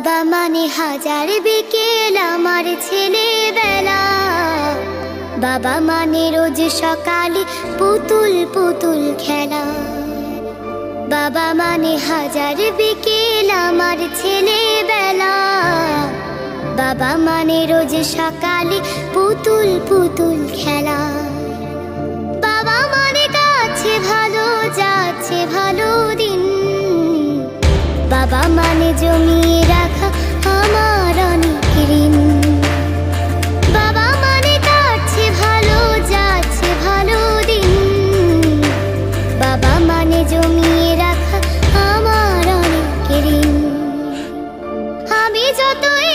বাবা মানে হাজার বিকেল আমার ছেলেবেলা। বাবা মানে রোজ সকালে পুতুল পুতুল খেলা। বাবা মানে হাজার বিকেল আমার ছেলেবেলা। বাবা মানে রোজ সকালে পুতুল পুতুল খেলা। বাবা মানে কাছে ভালো যাচ্ছে ভালো দিন। বাবা মানে জমিয়ে রাখা আমার অনেক ঋণ। বাবা মানে কাটছে ভালো যাচ্ছে ভালো দিন। বাবা মানে জমিয়ে রাখা আমার অনেক ঋণ। আমি যতই